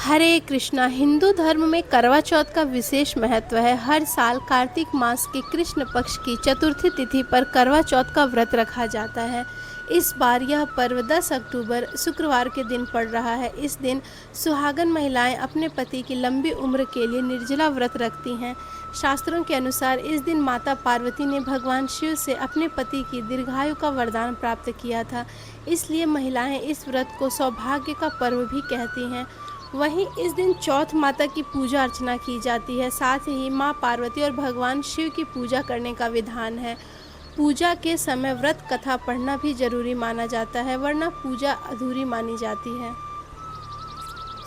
हरे कृष्णा। हिंदू धर्म में करवा चौथ का विशेष महत्व है। हर साल कार्तिक मास के कृष्ण पक्ष की चतुर्थी तिथि पर करवा चौथ का व्रत रखा जाता है। इस बार यह पर्व 10 अक्टूबर शुक्रवार के दिन पड़ रहा है। इस दिन सुहागन महिलाएं अपने पति की लंबी उम्र के लिए निर्जला व्रत रखती हैं। शास्त्रों के अनुसार इस दिन माता पार्वती ने भगवान शिव से अपने पति की दीर्घायु का वरदान प्राप्त किया था, इसलिए महिलाएं इस व्रत को सौभाग्य का पर्व भी कहती हैं। वहीं इस दिन चौथ माता की पूजा अर्चना की जाती है। साथ ही मां पार्वती और भगवान शिव की पूजा करने का विधान है। पूजा के समय व्रत कथा पढ़ना भी जरूरी माना जाता है, वरना पूजा अधूरी मानी जाती है।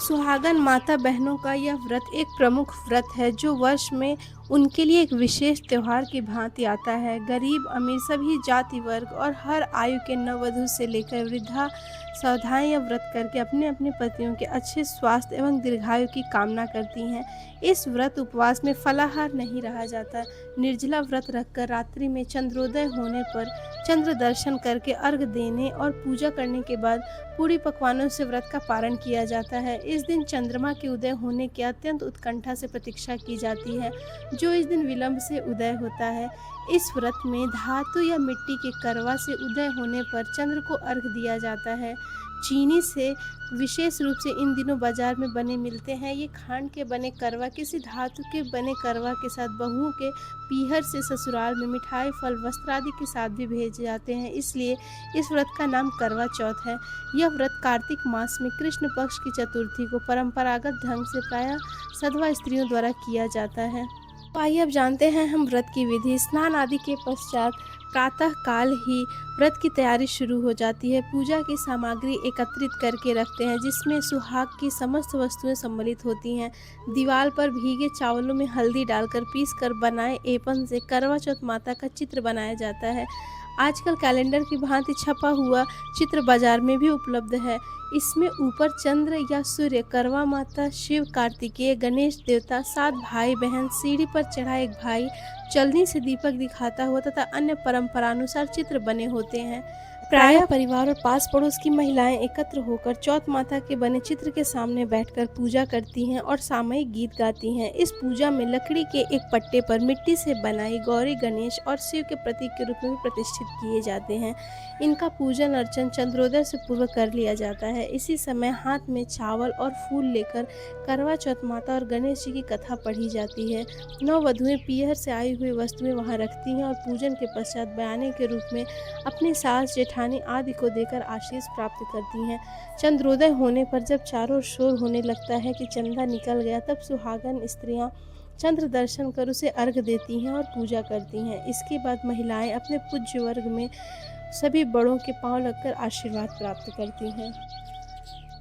सुहागन माता बहनों का यह व्रत एक प्रमुख व्रत है जो वर्ष में उनके लिए एक विशेष त्यौहार की भांति आता है। गरीब अमीर सभी जाति वर्ग और हर आयु के नववधु से लेकर वृद्धा सावधान यह व्रत करके अपने अपने पतियों के अच्छे स्वास्थ्य एवं दीर्घायु की कामना करती हैं। इस व्रत उपवास में फलाहार नहीं रहा जाता। निर्जला व्रत रखकर रात्रि में चंद्रोदय होने पर चंद्र दर्शन करके अर्घ देने और पूजा करने के बाद पूरी पकवानों से व्रत का पारण किया जाता है। इस दिन चंद्रमा के उदय होने की अत्यंत उत्कंठा से प्रतीक्षा की जाती है, जो इस दिन विलंब से उदय होता है। इस व्रत में धातु या मिट्टी के करवा से उदय होने पर चंद्र को अर्घ दिया जाता है। चीनी से विशेष रूप से इन दिनों बाजार में बने मिलते हैं। ये खांड के बने करवा किसी धातु के बने करवा के साथ बहुओं के पीहर से ससुराल में मिठाई, फल, वस्त्र आदि के साथ भी भेजे जाते हैं, इसलिए इस व्रत का नाम करवा चौथ है। यह व्रत कार्तिक मास में कृष्ण पक्ष की चतुर्थी को परंपरागत ढंग से प्रायः सधवा स्त्रियों द्वारा किया जाता है। तो आइए अब जानते हैं हम व्रत की विधि। स्नान आदि के पश्चात प्रातः काल ही व्रत की तैयारी शुरू हो जाती है। पूजा की सामग्री एकत्रित करके रखते हैं, जिसमें सुहाग की समस्त वस्तुएं सम्मिलित होती हैं। दीवार पर भीगे चावलों में हल्दी डालकर पीस कर बनाए एपन से करवा चौथ माता का चित्र बनाया जाता है। आजकल कैलेंडर की भांति छपा हुआ चित्र बाजार में भी उपलब्ध है। इसमें ऊपर चंद्र या सूर्य, करवा माता, शिव, कार्तिकेय, गणेश देवता, 7 भाई बहन, सीढ़ी पर चढ़ा एक भाई, चलनी से दीपक दिखाता हुआ तथा अन्य परंपरानुसार चित्र बने होते हैं। प्रायः परिवार और पास पड़ोस की महिलाएं एकत्र होकर चौथ माता के बने चित्र के सामने बैठकर पूजा करती हैं और सामूहिक गीत गाती हैं। इस पूजा में लकड़ी के एक पट्टे पर मिट्टी से बनाई गौरी, गणेश और शिव के प्रतीक के रूप में भी प्रतिष्ठित किए जाते हैं। इनका पूजन अर्चन चंद्रोदय से पूर्व कर लिया जाता है। इसी समय हाथ में चावल और फूल लेकर करवा चौथ माता और गणेश जी की कथा पढ़ी जाती है। नववधुएं पीहर से आई हुई वस्तुएं वहां रखती हैं और पूजन के पश्चात बयाने के रूप में अपनी सास, जेठानी आदि को देकर आशीष प्राप्त करती हैं। चंद्रोदय होने पर जब चारों ओर शोर होने लगता है कि चंदा निकल गया, तब सुहागन स्त्रियां चंद्र दर्शन कर उसे अर्घ देती हैं और पूजा करती हैं। इसके बाद महिलाएं अपने पूज्य वर्ग में सभी बड़ों के पांव लगकर आशीर्वाद प्राप्त करती हैं।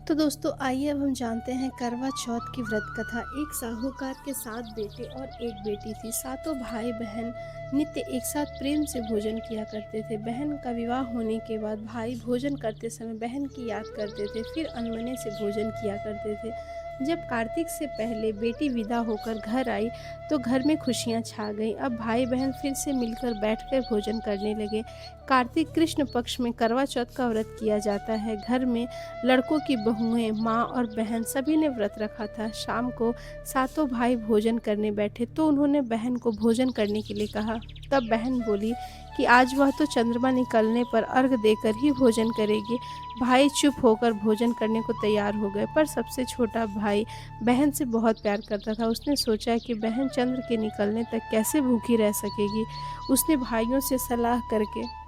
तो दोस्तों आइए अब हम जानते हैं करवा चौथ की व्रत कथा। एक साहूकार के 7 बेटे और एक बेटी थी। सातों भाई बहन नित्य एक साथ प्रेम से भोजन किया करते थे। बहन का विवाह होने के बाद भाई भोजन करते समय बहन की याद करते थे, फिर अनमने से भोजन किया करते थे। जब कार्तिक से पहले बेटी विदा होकर घर आई तो घर में खुशियां छा गईं। अब भाई बहन फिर से मिलकर बैठकर भोजन करने लगे। कार्तिक कृष्ण पक्ष में करवा चौथ का व्रत किया जाता है। घर में लड़कों की बहुएं, माँ और बहन सभी ने व्रत रखा था। शाम को सातों भाई भोजन करने बैठे तो उन्होंने बहन को भोजन करने के लिए कहा। तब बहन बोली कि आज वह तो चंद्रमा निकलने पर अर्घ देकर ही भोजन करेगी। भाई चुप होकर भोजन करने को तैयार हो गए, पर सबसे छोटा भाई बहन से बहुत प्यार करता था। उसने सोचा कि बहन चंद्र के निकलने तक कैसे भूखी रह सकेगी। उसने भाइयों से सलाह करके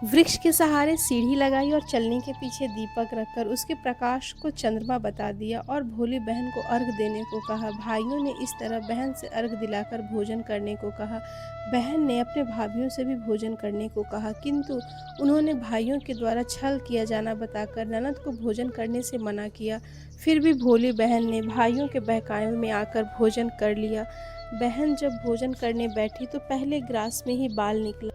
वृक्ष के सहारे सीढ़ी लगाई और चलनी के पीछे दीपक रखकर उसके प्रकाश को चंद्रमा बता दिया और भोली बहन को अर्घ देने को कहा। भाइयों ने इस तरह बहन से अर्घ दिलाकर भोजन करने को कहा। बहन ने अपने भाइयों से भी भोजन करने को कहा, किंतु उन्होंने भाइयों के द्वारा छल किया जाना बताकर ननद को भोजन करने से मना किया। फिर भी भोली बहन ने भाइयों के बहकावे में आकर भोजन कर लिया। बहन जब भोजन करने बैठी तो पहले ग्रास में ही बाल निकला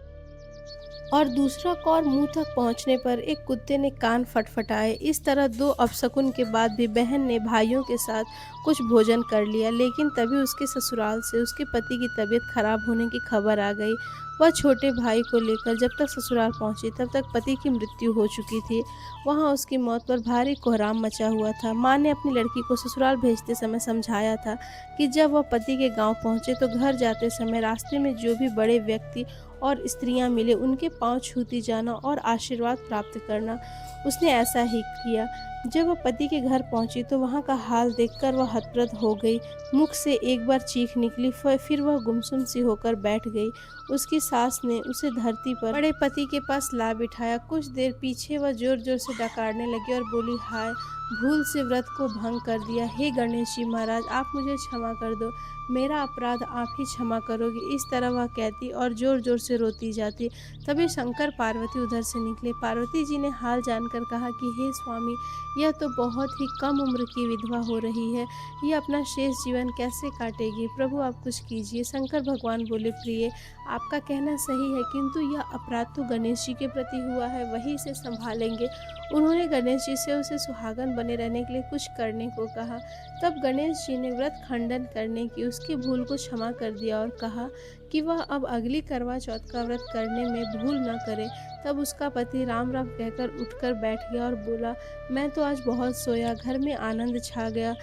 और दूसरा कौर मुंह तक पहुंचने पर एक कुत्ते ने कान फटफटाए। इस तरह 2 अपशकुन के बाद भी बहन ने भाइयों के साथ कुछ भोजन कर लिया, लेकिन तभी उसके ससुराल से उसके पति की तबीयत खराब होने की खबर आ गई। वह छोटे भाई को लेकर जब तक ससुराल पहुंची तब तक पति की मृत्यु हो चुकी थी। वहां उसकी मौत पर भारी कोहराम मचा हुआ था। माँ ने अपनी लड़की को ससुराल भेजते समय समझाया था कि जब वह पति के गांव पहुंचे तो घर जाते समय रास्ते में जो भी बड़े व्यक्ति और स्त्रियां मिले उनके पांव छूती जाना और आशीर्वाद प्राप्त करना। उसने ऐसा ही किया। जब वह पति के घर पहुंची तो वहां का हाल देखकर वह हतप्रभ हो गई। मुख से एक बार चीख निकली, फिर वह गुमसुम सी होकर बैठ गई। उसकी सास ने उसे धरती पर बड़े पति के पास ला बिठाया। कुछ देर पीछे वह जोर जोर से डकारने लगी और बोली, हाय, भूल से व्रत को भंग कर दिया। हे गणेश जी महाराज, आप मुझे क्षमा कर दो, मेरा अपराध आप ही क्षमा करोगे। इस तरह वह कहती और जोर जोर से रोती जाती। तभी शंकर पार्वती उधर से निकले। पार्वती जी ने हाल जानकर कहा कि हे स्वामी, यह तो बहुत ही कम उम्र की विधवा हो रही है, यह अपना शेष जीवन कैसे काटेगी। प्रभु आप कुछ कीजिए। शंकर भगवान बोले, प्रिय, आपका कहना सही है, किंतु यह अपराध तो गणेश जी के प्रति हुआ है, वही इसे संभालेंगे। उन्होंने गणेश जी से उसे सुहागन बने रहने के लिए कुछ करने को कहा। तब गणेश जी ने व्रत खंडन करने की उसकी भूल को क्षमा कर दिया और कहा कि वह अब अगली करवा चौथ का व्रत करने में भूल न करे। तब उसका पति राम राम कहकर उठकर बैठ गया और बोला, मैं तो आज बहुत सोया, घर में आनंद छा गया।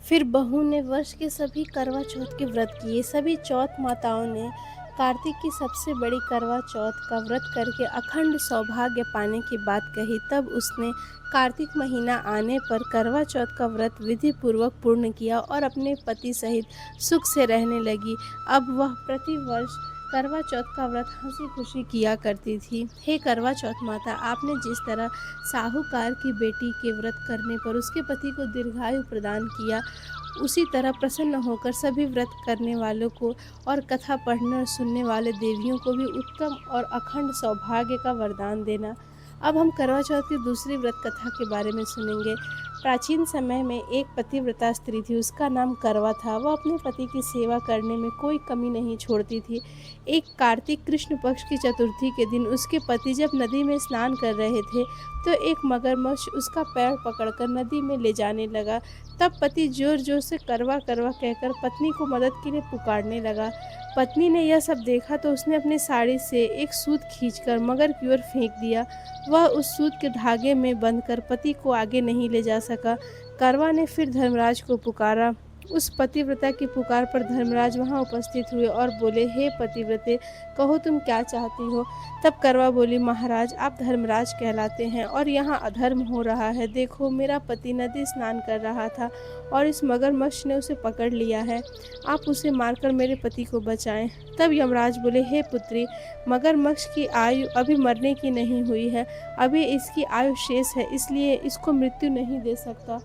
फिर बहू ने वर्ष के सभी करवा चौथ के व्रत किए। सभी चौथ माताओं ने कार्तिक की सबसे बड़ी करवा चौथ का व्रत करके अखंड सौभाग्य पाने की बात कही। तब उसने कार्तिक महीना आने पर करवा चौथ का व्रत विधि पूर्वक पूर्ण किया और अपने पति सहित सुख से रहने लगी। अब वह प्रति वर्ष करवा चौथ का व्रत हंसी खुशी किया करती थी। हे करवा चौथ माता, आपने जिस तरह साहूकार की बेटी के व्रत करने पर उसके पति को दीर्घायु प्रदान किया, उसी तरह प्रसन्न होकर सभी व्रत करने वालों को और कथा पढ़ने और सुनने वाले देवियों को भी उत्तम और अखंड सौभाग्य का वरदान देना। अब हम करवा चौथ की दूसरी व्रत कथा के बारे में सुनेंगे। प्राचीन समय में एक पतिव्रता स्त्री थी, उसका नाम करवा था। वह अपने पति की सेवा करने में कोई कमी नहीं छोड़ती थी। एक कार्तिक कृष्ण पक्ष की चतुर्थी के दिन उसके पति जब नदी में स्नान कर रहे थे तो एक मगरमच्छ उसका पैर पकड़कर नदी में ले जाने लगा। तब पति जोर जोर से करवा करवा कहकर पत्नी को मदद के लिए पुकारने लगा। पत्नी ने यह सब देखा तो उसने अपनी साड़ी से एक सूत खींचकर मगर की ओर फेंक दिया। वह उस सूत के धागे में बंधकर पति को आगे नहीं ले जा सका। करवा ने फिर धर्मराज को पुकारा। उस पतिव्रता की पुकार पर धर्मराज वहां उपस्थित हुए और बोले, हे पतिव्रते, कहो तुम क्या चाहती हो। तब करवा बोली, महाराज, आप धर्मराज कहलाते हैं और यहाँ अधर्म हो रहा है। देखो, मेरा पति नदी स्नान कर रहा था और इस मगरमच्छ ने उसे पकड़ लिया है। आप उसे मारकर मेरे पति को बचाएं। तब यमराज बोले, हे पुत्री, मगरमच्छ की आयु अभी मरने की नहीं हुई है, अभी इसकी आयु शेष है, इसलिए इसको मृत्यु नहीं दे सकता।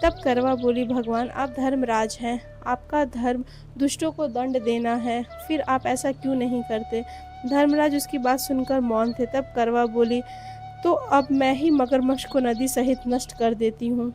तब करवा बोली, भगवान, आप धर्मराज हैं, आपका धर्म दुष्टों को दंड देना है, फिर आप ऐसा क्यों नहीं करते। धर्मराज उसकी बात सुनकर मौन थे। तब करवा बोली, तो अब मैं ही मगरमच्छ को नदी सहित नष्ट कर देती हूँ।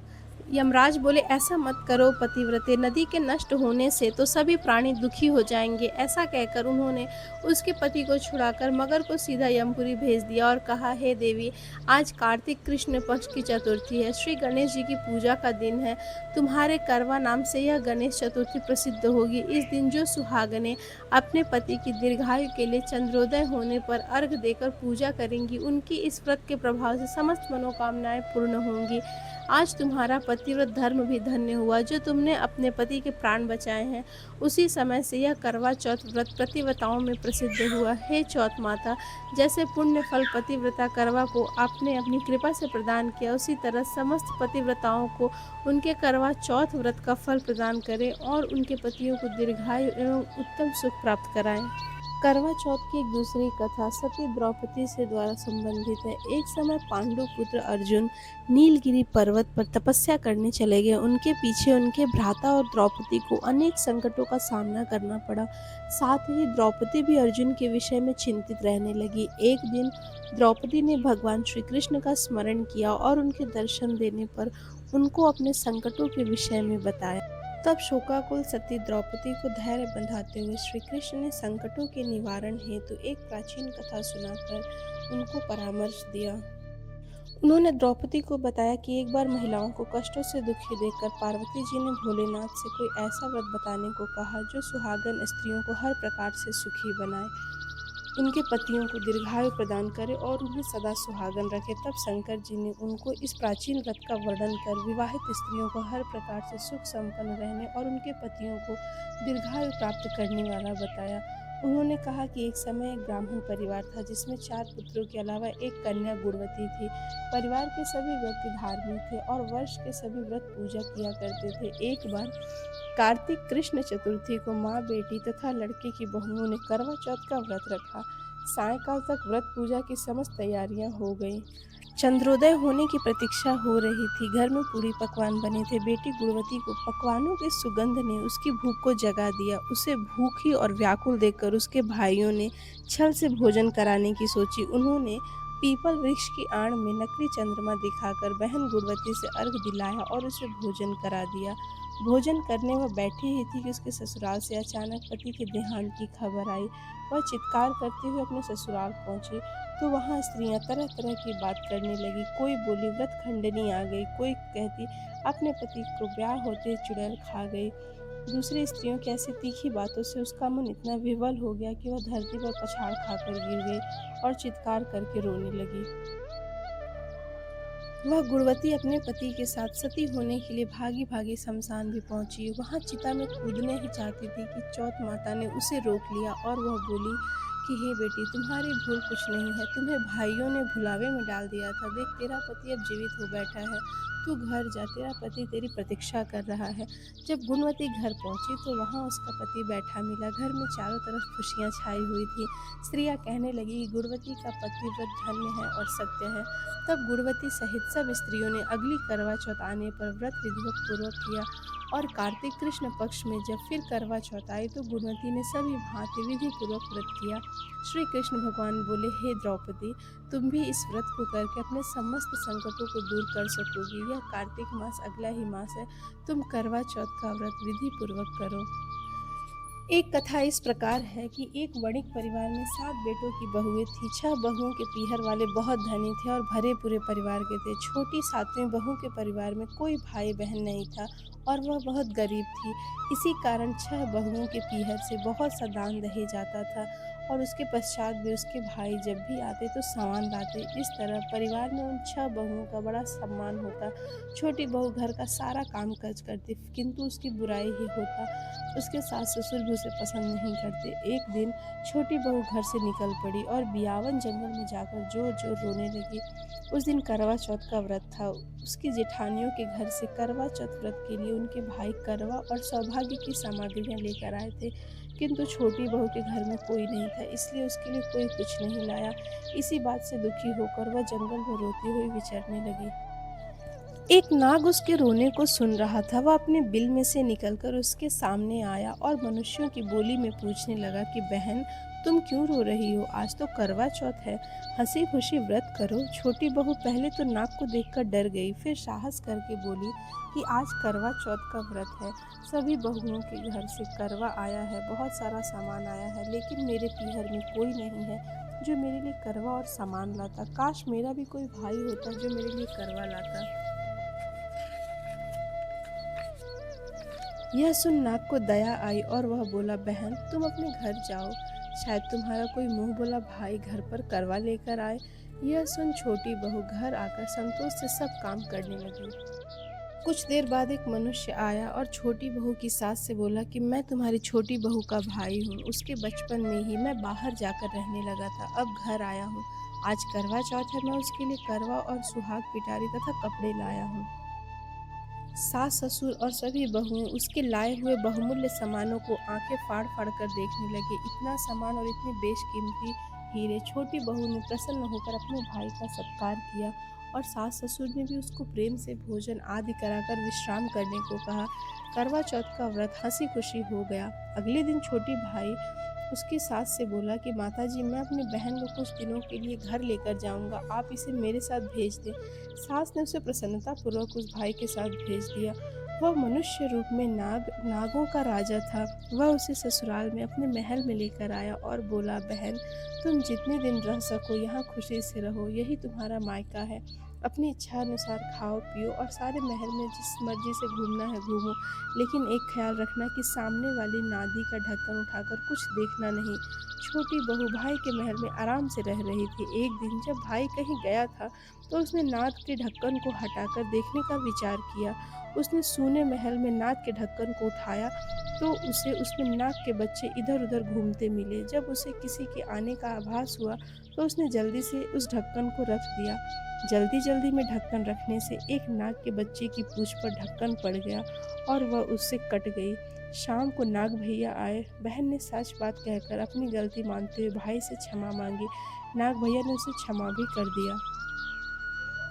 यमराज बोले, ऐसा मत करो पतिव्रते, नदी के नष्ट होने से तो सभी प्राणी दुखी हो जाएंगे। ऐसा कहकर उन्होंने उसके पति को छुड़ाकर मगर को सीधा यमपुरी भेज दिया और कहा, हे देवी, आज कार्तिक कृष्ण पक्ष की चतुर्थी है, श्री गणेश जी की पूजा का दिन है। तुम्हारे करवा नाम से यह गणेश चतुर्थी प्रसिद्ध होगी। इस दिन जो सुहागने अपने पति की दीर्घायु के लिए चंद्रोदय होने पर अर्घ देकर पूजा करेंगी, उनकी इस व्रत के प्रभाव से समस्त मनोकामनाएं पूर्ण होंगी। आज तुम्हारा पतिव्रत धर्म भी धन्य हुआ जो तुमने अपने पति के प्राण बचाए हैं। उसी समय से यह करवा चौथ व्रत पतिव्रताओं में प्रसिद्ध हुआ। हे चौथ माता, जैसे पुण्य फल पतिव्रता करवा को आपने अपनी कृपा से प्रदान किया, उसी तरह समस्त पतिव्रताओं को उनके करवा चौथ व्रत का फल प्रदान करें और उनके पतियों को दीर्घायु एवं उत्तम सुख प्राप्त कराएं। करवा चौथ की एक दूसरी कथा सती द्रौपदी से द्वारा संबंधित है। एक समय पांडु पुत्र अर्जुन नीलगिरी पर्वत पर तपस्या करने चले गए। उनके पीछे उनके भ्राता और द्रौपदी को अनेक संकटों का सामना करना पड़ा। साथ ही द्रौपदी भी अर्जुन के विषय में चिंतित रहने लगी। एक दिन द्रौपदी ने भगवान श्री कृष्ण का स्मरण किया और उनके दर्शन देने पर उनको अपने संकटों के विषय में बताया। तब शोकाकुल सती द्रौपदी को धैर्य बंधाते हुए श्री कृष्ण ने संकटों के निवारण हेतु एक प्राचीन कथा सुनाकर उनको परामर्श दिया। उन्होंने द्रौपदी को बताया कि एक बार महिलाओं को कष्टों से दुखी देखकर पार्वती जी ने भोलेनाथ से कोई ऐसा व्रत बताने को कहा जो सुहागन स्त्रियों को हर प्रकार से सुखी बनाए। उनके पतियों को दीर्घायु प्रदान करे और उन्हें सदा सुहागन रखे। तब शंकर जी ने उनको इस प्राचीन व्रत का वर्णन कर विवाहित स्त्रियों को हर प्रकार से सुख संपन्न रहने और उनके पतियों को दीर्घायु प्राप्त करने वाला बताया। उन्होंने कहा कि एक समय एक ब्राह्मण परिवार था जिसमें 4 पुत्रों के अलावा एक कन्या गुणवती थी। परिवार के सभी व्यक्ति धार्मिक थे और वर्ष के सभी व्रत पूजा किया करते थे। एक बार कार्तिक कृष्ण चतुर्थी को माँ, बेटी तथा लड़के की बहुओं ने करवा चौथ का व्रत रखा। सायंकाल तक व्रत पूजा की समस्त तैयारियां हो गईं। चंद्रोदय होने की प्रतीक्षा हो रही थी। घर में पूरी पकवान बने थे। बेटी गुणवती को पकवानों की सुगंध ने उसकी भूख को जगा दिया। उसे भूखी और व्याकुल देखकर उसके भाइयों ने छल से भोजन कराने की सोची। उन्होंने पीपल वृक्ष की आड़ में नकली चंद्रमा दिखाकर बहन गुणवती से अर्घ दिलाया और उसे भोजन करा दिया। भोजन करने वह बैठी ही थी कि उसके ससुराल से अचानक पति के देहांत की खबर आई। वह चित्कार करते हुए अपने ससुराल पहुंची तो वहाँ स्त्रियां तरह तरह की बात करने लगी। कोई बोली व्रत खंडनी आ गई, कोई कहती अपने पति को ब्याह होते चुड़ैल खा गई। दूसरी स्त्रियों की ऐसी तीखी बातों से उसका मन इतना विवल हो गया कि वह धरती पर पछाड़ खाकर गिर गई और चित्कार करके रोने लगी। वह गुणवती अपने पति के साथ सती होने के लिए भागी भागी शमशान भी पहुंची। वहां चिता में कूदने ही चाहती थी कि चौथ माता ने उसे रोक लिया और वह बोली कि हे बेटी, तुम्हारी भूल कुछ नहीं है। तुम्हें भाइयों ने भुलावे में डाल दिया था। देख, तेरा पति अब जीवित हो बैठा है। तू घर जा, तेरा पति तेरी प्रतीक्षा कर रहा है। जब गुणवती घर पहुंची तो वहां उसका पति बैठा मिला। घर में चारों तरफ खुशियां छाई हुई थी। स्त्रियां कहने लगी कि गुणवती का पतिव्रत धन्य है और सत्य है। तब गुणवती सहित सब स्त्रियों ने अगली करवा चौथ आने पर व्रत विधिवत पूर्वक किया और कार्तिक कृष्ण पक्ष में जब फिर करवा चौथ आई तो गुणवती ने सभी भांति विधि पूर्वक व्रत किया। श्री कृष्ण भगवान बोले, हे द्रौपदी, तुम भी इस व्रत को करके अपने समस्त संकटों को दूर कर सकोगी। यह कार्तिक मास अगला ही मास है। तुम करवा चौथ का व्रत विधि पूर्वक करो। एक कथा इस प्रकार है कि एक वणिक परिवार में 7 बेटों की बहुएं थी। 6 बहुओं के पीहर वाले बहुत धनी थे और भरे पूरे परिवार के थे। छोटी 7वीं बहू के परिवार में कोई भाई बहन नहीं था और वह बहुत गरीब थी। इसी कारण 6 बहुओं के पीहर से बहुत सा दान दहेज आता था और उसके पश्चात भी उसके भाई जब भी आते तो सामान लाते। इस तरह परिवार में उन 6 बहुओं का बड़ा सम्मान होता। छोटी बहू घर का सारा काम काज करती किंतु उसकी बुराई ही होता। उसके सास ससुर भी उसे पसंद नहीं करते। एक दिन छोटी बहू घर से निकल पड़ी और बियावन जंगल में जाकर जोर जोर रोने लगी। उस दिन करवा चौथ का व्रत था। उसकी जेठानियों के घर से करवा चौथ व्रत के लिए उनके भाई करवा और सौभाग्य की सामग्रियां लेकर आए थे, किंतु छोटी बहू के घर में कोई नहीं था, इसलिए उसके लिए कोई कुछ नहीं लाया। इसी बात से दुखी होकर वह जंगल में रोती हुई विचरने लगी। एक नाग उसके रोने को सुन रहा था। वह अपने बिल में से निकलकर उसके सामने आया और मनुष्यों की बोली में पूछने लगा कि बहन, तुम क्यों रो रही हो? आज तो करवा चौथ है, हंसी खुशी व्रत करो। छोटी बहू पहले तो नाग को देखकर डर गई, फिर साहस करके बोली कि आज करवा चौथ का व्रत है। सभी बहुओं के घर से करवा आया है, बहुत सारा सामान आया है, लेकिन मेरे पीहर में कोई नहीं है जो मेरे लिए करवा और सामान लाता। काश मेरा भी कोई भाई होता जो मेरे लिए करवा लाता। यह सुन नाग को दया आई और वह बोला, बहन, तुम अपने घर जाओ, शायद तुम्हारा कोई मुंह बोला भाई घर पर करवा लेकर आए। यह सुन छोटी बहू घर आकर संतोष से सब काम करने लगी। कुछ देर बाद एक मनुष्य आया और छोटी बहू की सास से बोला कि मैं तुम्हारी छोटी बहू का भाई हूँ। उसके बचपन में ही मैं बाहर जाकर रहने लगा था, अब घर आया हूँ। आज करवा चौथ है, मैं उसके लिए करवा और सुहाग पिटारी तथा कपड़े लाया हूँ। सास ससुर और सभी बहुएं उसके लाए हुए बहुमूल्य सामानों को आंखें फाड़ फाड़ कर देखने लगे। इतना सामान और इतने बेशकीमती हीरे। छोटी बहू ने प्रसन्न होकर अपने भाई का सत्कार किया और सास ससुर ने भी उसको प्रेम से भोजन आदि कराकर विश्राम करने को कहा। करवा चौथ का व्रत हंसी खुशी हो गया। अगले दिन छोटी भाई उसकी सास से बोला कि माताजी, मैं अपनी बहन को कुछ दिनों के लिए घर लेकर जाऊंगा, आप इसे मेरे साथ भेज दें। सास ने उसे प्रसन्नता पूर्वक उस भाई के साथ भेज दिया। वह मनुष्य रूप में नागों का राजा था। वह उसे ससुराल में अपने महल में लेकर आया और बोला, बहन, तुम जितने दिन रह सको यहाँ खुशी से रहो, यही तुम्हारा मायका है। अपनी इच्छा अनुसार खाओ पियो और सारे महल में जिस मर्जी से घूमना है घूमो, लेकिन एक ख्याल रखना कि सामने वाली नादी का ढक्कन उठाकर कुछ देखना नहीं। छोटी बहू भाई के महल में आराम से रह रही थी। एक दिन जब भाई कहीं गया था तो उसने नाद के ढक्कन को हटाकर देखने का विचार किया। उसने सूने महल में नाद के ढक्कन को उठाया तो उसे उसमें नाग के बच्चे इधर उधर घूमते मिले। जब उसे किसी के आने का आभास हुआ तो उसने जल्दी से उस ढक्कन को रख दिया। जल्दी जल्दी में ढक्कन रखने से एक नाग के बच्चे की पूंछ पर ढक्कन पड़ गया और वह उससे कट गई। शाम को नाग भैया आए। बहन ने सच बात कहकर अपनी गलती मानते हुए भाई से क्षमा मांगी। नाग भैया ने उसे क्षमा भी कर दिया।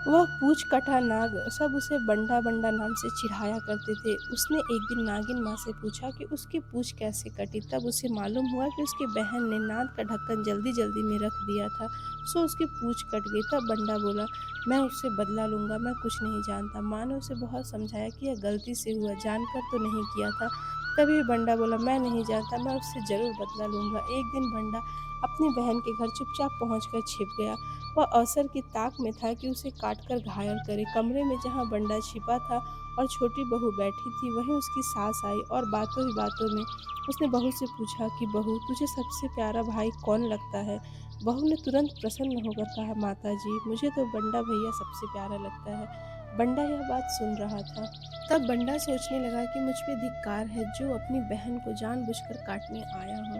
वह पूछ कटा नाग सब उसे बंडा बंडा नाम से चिढ़ाया करते थे। उसने एक दिन नागिन माँ से पूछा कि उसकी पूछ कैसे कटी। तब उसे मालूम हुआ कि उसकी बहन ने नाद का ढक्कन जल्दी जल्दी में रख दिया था, सो उसकी पूछ कट गई। तब बंडा बोला, मैं उससे बदला लूँगा, मैं कुछ नहीं जानता। माँ ने उसे बहुत समझाया कि यह गलती से हुआ, जानकर तो नहीं किया था। तभी बंडा बोला, मैं नहीं जानता, मैं उससे ज़रूर बदला लूँगा। एक दिन बंडा अपनी बहन के घर चुपचाप पहुँचकर छिप गया। वह अवसर की ताक में था कि उसे काटकर घायल करे। कमरे में जहाँ बंडा छिपा था और छोटी बहू बैठी थी, वहीं उसकी सास आई और बातों ही बातों में उसने बहू से पूछा कि बहू, तुझे सबसे प्यारा भाई कौन लगता है। बहू ने तुरंत प्रसन्न होकर कहा, माता जी, मुझे तो बंडा भैया सबसे प्यारा लगता है। बंडा यह बात सुन रहा था। तब बंडा सोचने लगा कि मुझ पे धिक्कार है जो अपनी बहन को जानबूझकर काटने आया हूँ।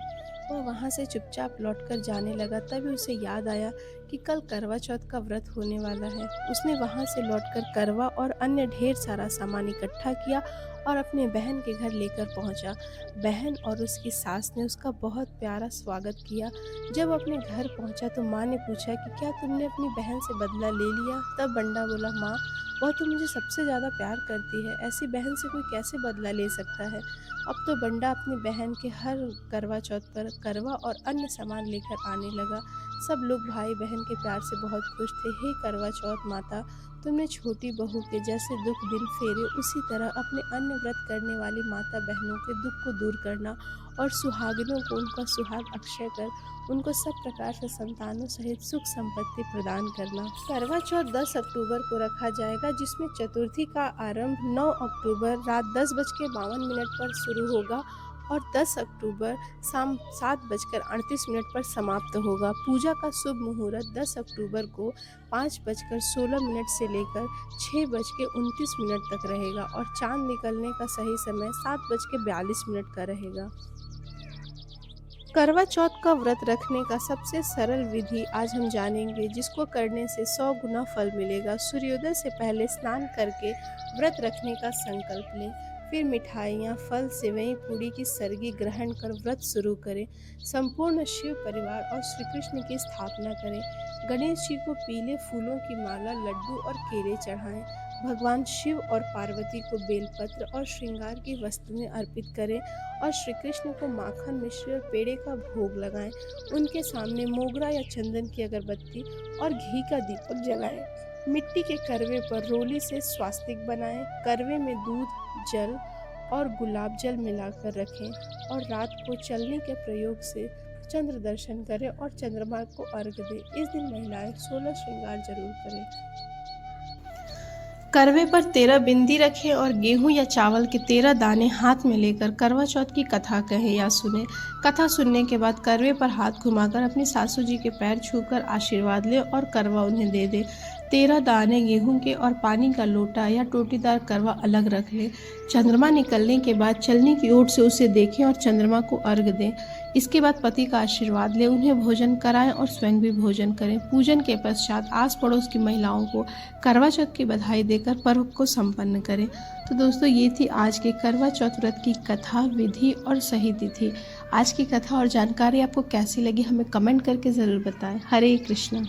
वह वहाँ से चुपचाप लौटकर जाने लगा। तभी उसे याद आया कि कल करवा चौथ का व्रत होने वाला है। उसने वहाँ से लौटकर करवा और अन्य ढेर सारा सामान इकट्ठा किया और अपने बहन के घर लेकर पहुँचा। बहन और उसकी सास ने उसका बहुत प्यारा स्वागत किया। जब अपने घर पहुँचा तो माँ ने पूछा कि क्या तुमने अपनी बहन से बदला ले लिया। तब बंडा बोला, माँ, वह तो मुझे सबसे ज़्यादा प्यार करती है, ऐसी बहन से कोई कैसे बदला ले सकता है। अब तो बंडा अपनी बहन के हर करवा चौथ पर करवा और अन्य सामान लेकर आने लगा। सब लोग भाई बहन के प्यार से बहुत खुश थे। हे करवा चौथ माता, तुमने छोटी बहू के जैसे दुख दिन फेरे, उसी तरह अपने अन्य व्रत करने वाली माता बहनों के दुख को दूर करना और सुहागिनों को उनका सुहाग अक्षय कर उनको सब प्रकार से संतानों सहित सुख संपत्ति प्रदान करना। करवा चौथ 10 अक्टूबर को रखा जाएगा, जिसमें चतुर्थी का आरंभ 9 अक्टूबर रात 10:52 पर शुरू होगा और 10 अक्टूबर शाम 7:38 पर समाप्त होगा। पूजा का शुभ मुहूर्त 10 अक्टूबर को 5:16 से लेकर 6:29 तक रहेगा और चांद निकलने का सही समय 7:42 का रहेगा। करवा चौथ का व्रत रखने का सबसे सरल विधि आज हम जानेंगे, जिसको करने से 100 गुना फल मिलेगा। सूर्योदय से पहले स्नान करके व्रत रखने का संकल्प लें। फिर मिठाइयाँ, फल, सेवई, पूड़ी की सरगी ग्रहण कर व्रत शुरू करें। संपूर्ण शिव परिवार और श्री कृष्ण की स्थापना करें। गणेश जी को पीले फूलों की माला, लड्डू और केले चढ़ाएं। भगवान शिव और पार्वती को बेलपत्र और श्रृंगार की वस्तुएं अर्पित करें और श्री कृष्ण को माखन, मिश्री और पेड़े का भोग लगाएं। उनके सामने मोगरा या चंदन की अगरबत्ती और घी का दीपक जलाएं। मिट्टी के करवे पर रोली से स्वास्तिक बनाएं। करवे में दूध, जल और गुलाब जल मिलाकर रखें और रात को चलनी के प्रयोग से चंद्र दर्शन करें और चंद्रमा को अर्घ्य दें। इस दिन महिलाएं 16 श्रृंगार जरूर करें। करवे पर 13 बिंदी रखें और गेहूं या चावल के 13 दाने हाथ में लेकर करवा चौथ की कथा कहें या सुने। कथा सुनने के बाद करवे पर हाथ घुमाकर अपनी सासू जी के पैर छूकर आशीर्वाद लें और करवा उन्हें दे दें। 13 दाने गेहूं के और पानी का लोटा या टोटीदार करवा अलग रख लें। चंद्रमा निकलने के बाद चलनी की ओर से उसे देखें और चंद्रमा को अर्घ्य दें। इसके बाद पति का आशीर्वाद लें, उन्हें भोजन कराएं और स्वयं भी भोजन करें। पूजन के पश्चात आस पड़ोस की महिलाओं को करवा चौथ की बधाई देकर पर्व को संपन्न करें। तो दोस्तों, ये थी आज के करवा चौथ व्रत की कथा, विधि और सही तिथि। आज की कथा और जानकारी आपको कैसी लगी हमें कमेंट करके ज़रूर बताएं। हरे कृष्णा।